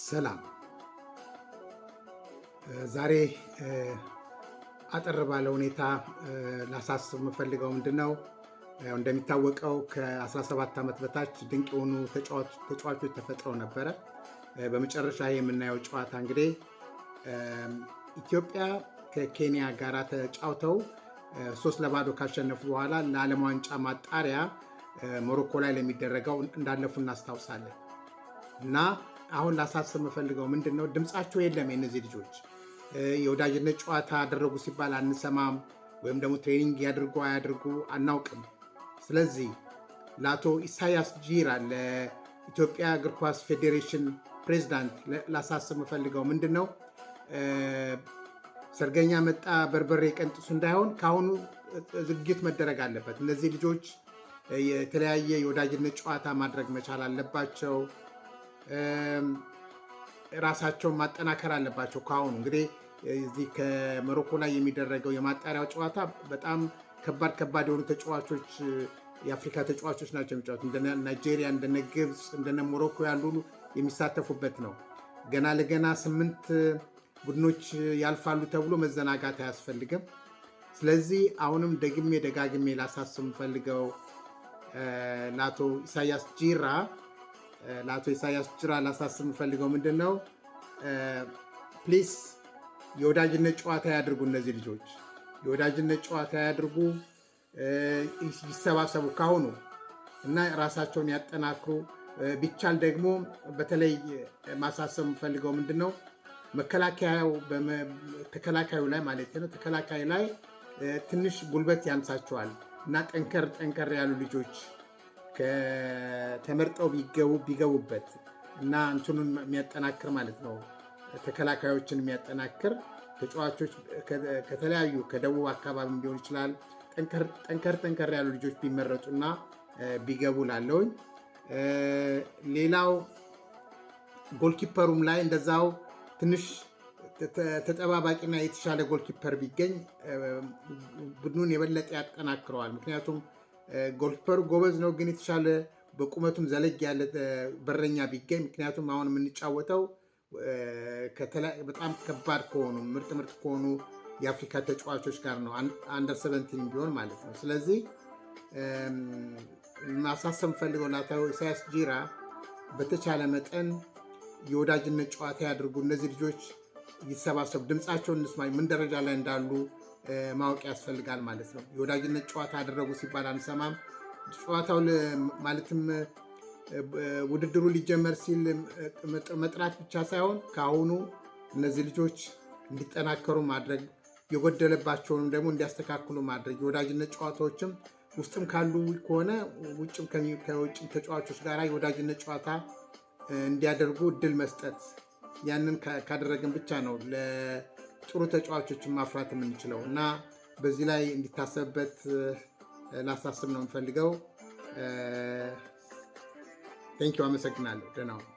ሰላም ዛሬ አጠር ባለ ሁኔታ ላሳስብ የምፈልገው ምንድነው እንደሚታወቀው ከ17 ዓመት በታች ድንቅ የሆኑ ተጫዋቾች ተፈጥረው ነበረ። በመጨረሻ የምናየው ጨዋታ እንግዲህ ኢትዮጵያ ከኬንያ ጋር ተጫውተው 3-0 ካሸነፉ በኋላ ለዓለም ዋንጫ ማጣሪያ ሞሮኮ ላይ ለሚደረገው እንዳለፉ እናስታውሳለን። እና አሁን ላሳስብ የምፈልገው ምንድነው ድምጻቸው የለም። የነዚህ ልጆች የወዳጅነት ጨዋታ አደረጉ ሲባል አንሰማም፣ ወይም ደግሞ ትሬኒንግ ያድርጉ አያድርጉ አናውቅም። ስለዚህ ለአቶ ኢሳያስ ጂራ ለኢትዮጵያ እግር ኳስ ፌዴሬሽን ፕሬዝዳንት ላሳስብ የምፈልገው ምንድነው ሰርገኛ መጣ በርበሬ ቀንጥሱ እንዳይሆን ካሁኑ ዝግጅት መደረግ አለበት። እነዚህ ልጆች የተለያየ የወዳጅነት ጨዋታ ማድረግ መቻል አለባቸው። ራሳቸውን ማጠናከር አለባቸው። ካሁኑ እንግዲህ እዚህ ከሞሮኮ ላይ የሚደረገው የማጣሪያው ጨዋታ በጣም ከባድ የሆኑ ተጫዋቾች የአፍሪካ ተጫዋቾች ናቸው የሚጫወቱት። እንደነ ናይጄሪያ፣ እንደነ ግብፅ፣ እንደነ ሞሮኮ ያሉ የሚሳተፉበት ነው። ገና ለገና 8 ቡድኖች ያልፋሉ ተብሎ መዘናጋት አያስፈልግም። ስለዚህ አሁንም ደጋግሜ ላሳስብ የምፈልገው ለአቶ ኢሳያስ ጂራ ላሳስብ የምፈልገው ምንድነው ፕሊስ የወዳጅነት ጨዋታ ያድርጉ። እነዚህ ልጆች የወዳጅነት ጨዋታ ያድርጉ፣ ይሰባሰቡ ካሁኑ እና ራሳቸውን ያጠናክሩ። ቢቻል ደግሞ በተለይ ማሳሰብ የምፈልገው ምንድነው ተከላካዩ ላይ ማለት ነው ተከላካዩ ላይ ትንሽ ጉልበት ያንሳቸዋል እና ጠንከር ያሉ ልጆች ተመርጠው ቢገቡበት እና እንትኑን የሚያጠናክር ማለት ነው ተከላካዮችን የሚያጠናክር ተጫዋቾች ከተለያዩ ከደቡብ አካባቢ ሊሆን ይችላል ጠንከር ያሉ ልጆች ቢመረጡና ቢገቡ ላለውኝ። ሌላው ጎልኪፐሩም ላይ እንደዛው ትንሽ ተጠባባቂና የተሻለ ጎልኪፐር ቢገኝ ቡድኑን የበለጠ ያጠናክረዋል። ምክንያቱም ጎልኪፐሩ ጎበዝ ነው፣ ግን የተሻለ በቁመቱም ዘለግ ያለ በረኛ ቢገኝ፣ ምክንያቱም አሁን የምንጫወተው በጣም ከባድ ከሆኑ ምርጥ ከሆኑ የአፍሪካ ተጫዋቾች ጋር ነው፣ አንደር 17 ቢሆን ማለት ነው። ስለዚህ ማሳሰብ ፈልገው ለአቶ ኢሳያስ ጂራ በተቻለ መጠን የወዳጅነት ጨዋታ ያድርጉ። እነዚህ ልጆች ይሰባሰቡ፣ ድምፃቸውን እንስማ፣ ምን ደረጃ ላይ እንዳሉ ማወቅ ያስፈልጋል ማለት ነው። የወዳጅነት ጨዋታ ያደረጉ ሲባል አንሰማም። ጨዋታው ማለትም ውድድሩ ሊጀመር ሲል መጥራት ብቻ ሳይሆን ከአሁኑ እነዚህ ልጆች እንዲጠናከሩ ማድረግ፣ የጎደለባቸውንም ደግሞ እንዲያስተካክሉ ማድረግ፣ የወዳጅነት ጨዋታዎችም ውስጥም ካሉ ከሆነ ከውጭም ተጫዋቾች ጋር የወዳጅነት ጨዋታ እንዲያደርጉ እድል መስጠት። ያንን ካደረግን ብቻ ነው ለጥሩ ተጫዋቾችን ማፍራት የምንችለው እና በዚህ ላይ እንዲታሰብበት ላሳስብ ነው የምፈልገው። ቴንኪው፣ አመሰግናለሁ። ደህና ሁኑ።